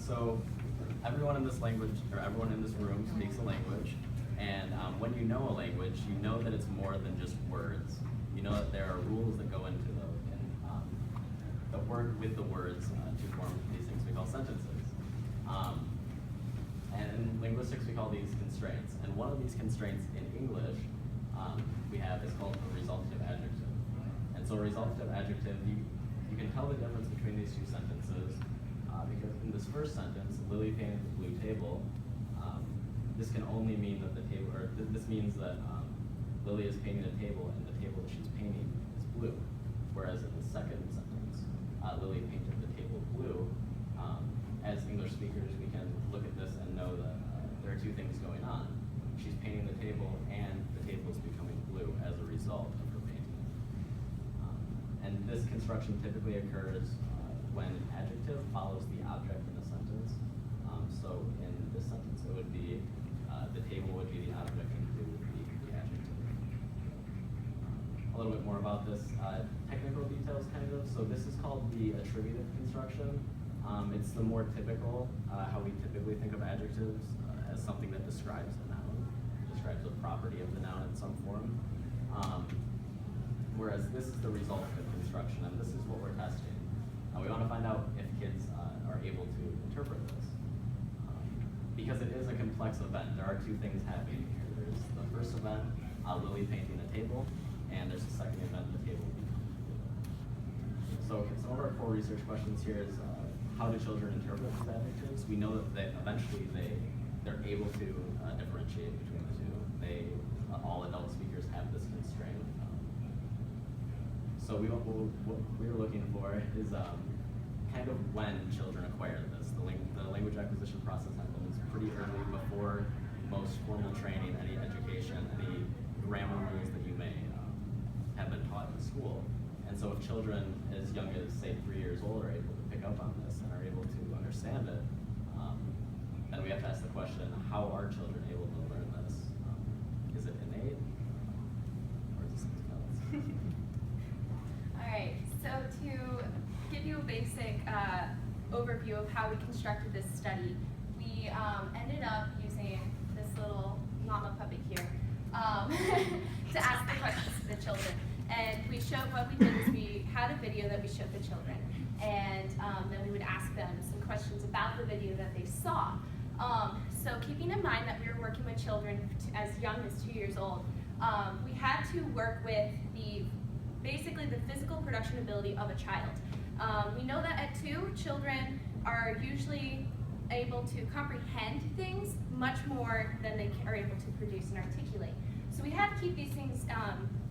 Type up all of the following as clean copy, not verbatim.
So everyone in this language, or everyone in this room speaks a language, and when you know a language, you know that it's more than just words. You know that there are rules that go into the that work with the words to form these things we call sentences. And in linguistics, we call these constraints. And one of these constraints in English we have is called a resultative adjective. And so a resultative adjective, you can tell the difference between these two sentences because in this first sentence, Lily painted the blue table, this can only mean that the table, or this means that Lily is painting a table and the table that she's painting is blue. Whereas in the second sentence, Lily painted the table blue. As English speakers, we can look at this and know that there are two things going on. She's painting the table and the table is becoming blue as a result of her painting. And this construction typically occurs when an adjective follows the object in a sentence. So in this sentence, it would be the table would be the object and blue would be the adjective. A little bit more about this technical details, kind of. So this is called the attributive construction. It's the more typical, how we typically think of adjectives as something that describes a noun, describes a property of the noun in some form. Whereas this is the resultative construction, and this is what we're testing. We want to find out if kids are able to interpret this. Because it is a complex event, there are two things happening here. There's the first event, Lily painting a table, and there's the second event, the table being blue. So some of our core research questions here is, how do children interpret these adjectives? We know that eventually they're able to differentiate between the two. All adult speakers have this constraint. So what we were looking for is kind of when children acquire this. The language acquisition process happens pretty early before most formal training, any education, any grammar rules that you may have been taught in school. And so if children as young as, say, 3 years old are able to pick up on this and are able to understand it, then we have to ask the question, how are children able to learn this? Is it innate, or is it something else? All right, so to give you a basic overview of how we constructed this study, we ended up using this little llama puppet here to ask the questions to the children. And what we did is we had a video that we showed the children, and then we would ask them some questions about the video that they saw. So keeping in mind that we were working with children as young as 2 years old, we had to work with basically the physical production ability of a child. We know that at 2, children are usually able to comprehend things much more than they are able to produce and articulate. So we had to keep these things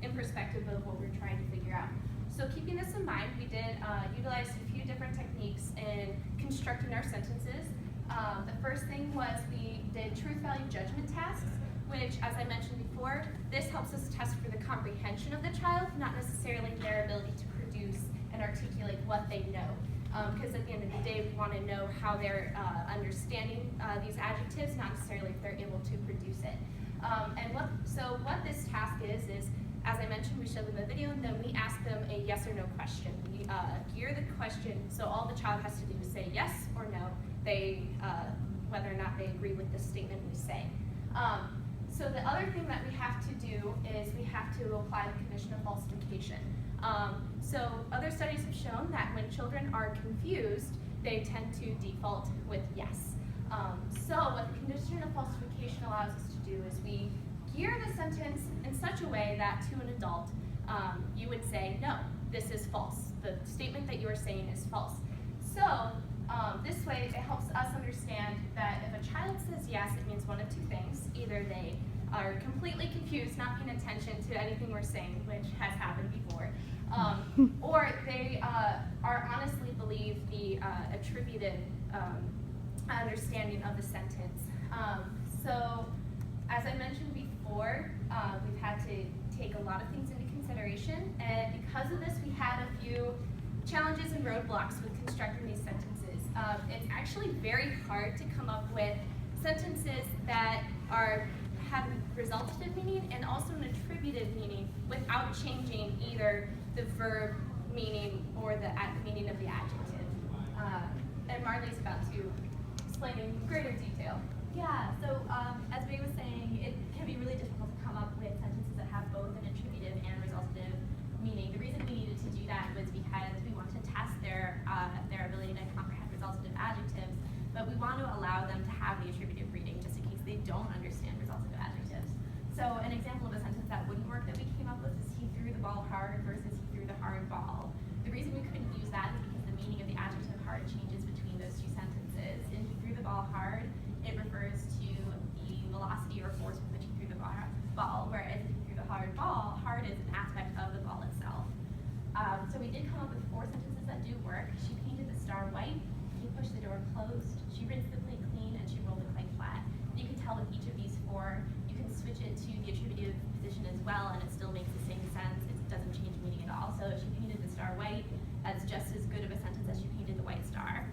in perspective of what we're trying to figure out. So keeping this in mind, we did utilize a few different techniques in constructing our sentences. The first thing was we did truth-value judgment tasks, which, as I mentioned before, this helps us test for the comprehension of the child, not necessarily their ability to produce and articulate what they know. Because at the end of the day, we want to know how they're understanding these adjectives, not necessarily if they're able to produce it. So what this task is, as I mentioned, we show them a video, and then we ask them a yes or no question. We gear the question, so all the child has to do is say yes or no, whether or not they agree with the statement we say. So the other thing that we have to do is we have to apply the condition of falsification. So other studies have shown that when children are confused, they tend to default with yes. So what the condition of falsification allows us to do is we gear the sentence in such a way that to an adult, you would say, no, this is false. The statement that you are saying is false. So this way, it helps us understand that if a child says yes, it means one of two things. Either they are completely confused, not paying attention to anything we're saying, which has happened before, or they are honestly believe the attributed understanding of the sentence. So, as I mentioned before, we've had to take a lot of things into consideration, and because of this, we had a few challenges and roadblocks with constructing these sentences. It's actually very hard to come up with sentences that have resultative meaning and also an attributive meaning without changing either the verb meaning or the meaning of the adjective. And Marley's about to explain in greater detail. Yeah, so as May was saying, it can be really difficult to come up with sentences that have both an attributive and resultative meaning. The reason we needed to do that was because we want to test their ability to comprehend resultative adjectives, but we want to allow them to have the attributive reading just in case they don't understand resultative adjectives. So an example of a sentence that wouldn't work that we came up with is he threw the ball hard versus he threw the hard ball. The reason we couldn't use that is because the meaning of the adjective hard changes between those two sentences. In he threw the ball hard, it refers to the velocity or force with which he threw the ball, whereas if he threw the hard ball, hard is an aspect of the ball itself. So we did come up with 4 sentences that do work. She painted the star white, he pushed the door closed, she rinsed the plate clean, and she rolled the clay flat. And you can tell with each of these 4, you can switch it to the attributive position as well, and it still makes the same sense. It doesn't change meaning at all. So she painted the star white, that's just as good of a sentence as she painted the white star.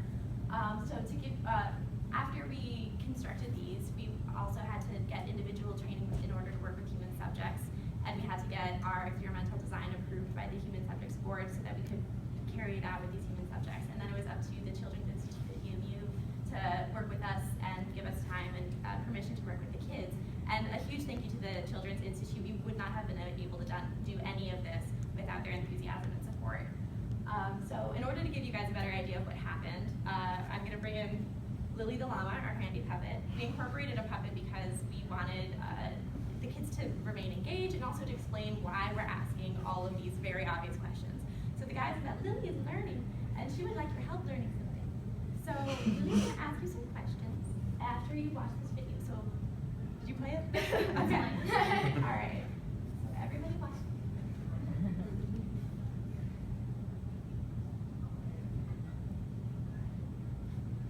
After we constructed these, we also had to get individual training in order to work with human subjects, and we had to get our experimental design approved by the Human Subjects Board so that we could carry it out with these human subjects. And then it was up to the Children's Institute at UMU to work with us and give us time and permission to work with the kids. And a huge thank you to the Children's Institute. We would not have been able to do any of this without their enthusiasm and support. So in order to give you guys a better idea of what happened, I'm going to bring in Lily the llama, our handy puppet. We incorporated a puppet because we wanted the kids to remain engaged and also to explain why we're asking all of these very obvious questions. So the guys that Lily is learning, and she would like your help learning something. So Lily's going to ask you some questions after you watch this video. So did you play it? Okay. All right. So everybody watch.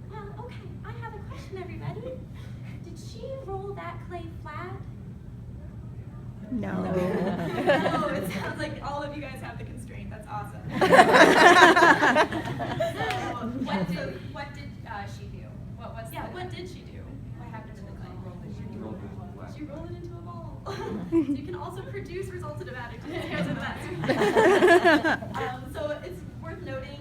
Well, okay, I have a question, everybody. Did she roll that clay flat? No. No, it sounds like all of you guys have the constraint. That's awesome. So, what did she do? What did she do? What happened to the clay? She rolled it into a ball. So you can also produce resultative adjectives. Answer that. So it's worth noting,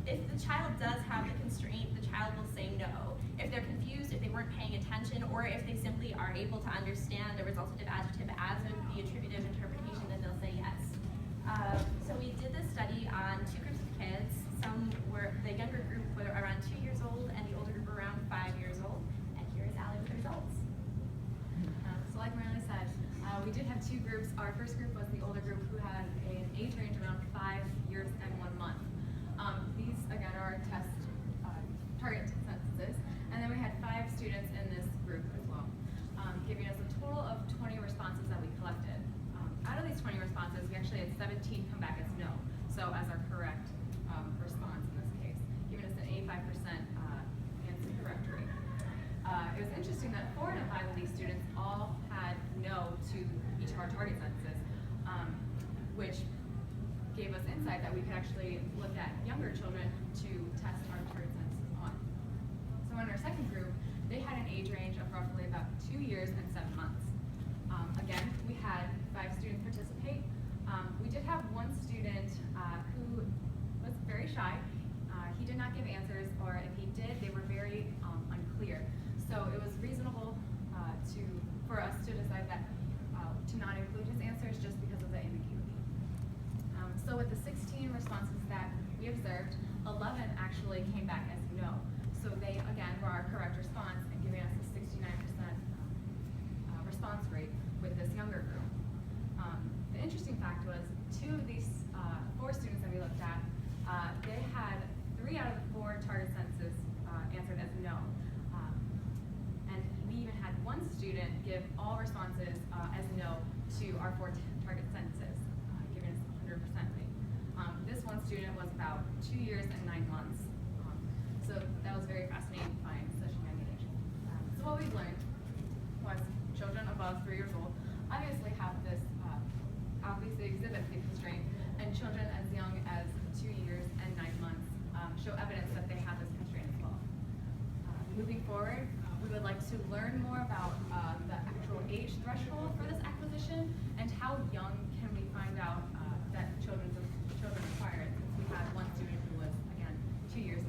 if the child does have the constraint, the child will say no. If they're confused, if they weren't paying attention, or if they simply are able to understand the resultative adjective as the attributive interpretation, then they'll say yes. So we did this study on 2 groups of kids. The younger group were around 2 years old, and the older group were around 5 years old. And here is Allie with the results. So like Marley said, we did have 2 groups. Our first group was the older group who had an age range around 5 years and 1 month. These, again, are our test target censuses. And then we had 5 students in this group as well, giving us a total of 20 responses that we collected. Out of these 20 responses, we actually had 17 come back as no, so as our correct response in this case, giving us an 85% answer correct rate. It was interesting that 4 out of 5 of these students all had no to each of our target sentences, which gave us insight that we could actually look at younger children to test our target sentences on. So in our second group, they had an age range of roughly about 2 years and 7 months. Again, we had 5 students participate. We did have 1 student who was very shy. He did not give answers, or if he did, they were very unclear. So it was reasonable for us to decide that to not include his answers just because of the ambiguity. So with the 16 responses that we observed, 11 actually came back as no. So they, again, were our correct response and giving us a 69% response rate with this younger group. The interesting fact was 2 of these 4 students that we looked at, they had 3 out of the 4 target sentences answered as no. And we even had 1 student give all responses as no to our 4 target sentences, giving us 100% rate. This 1 student was about 2 years and 9 months. So that was very fascinating to find such a young age. So what we learned was children above 3 years old obviously have this, obviously exhibit the constraint, and children as young as 2 years and 9 months show evidence that they have this constraint as well. Moving forward, we would like to learn more about the actual age threshold for this acquisition and how young can we find out that children acquire it, since we had 1 student who was, again, 2 years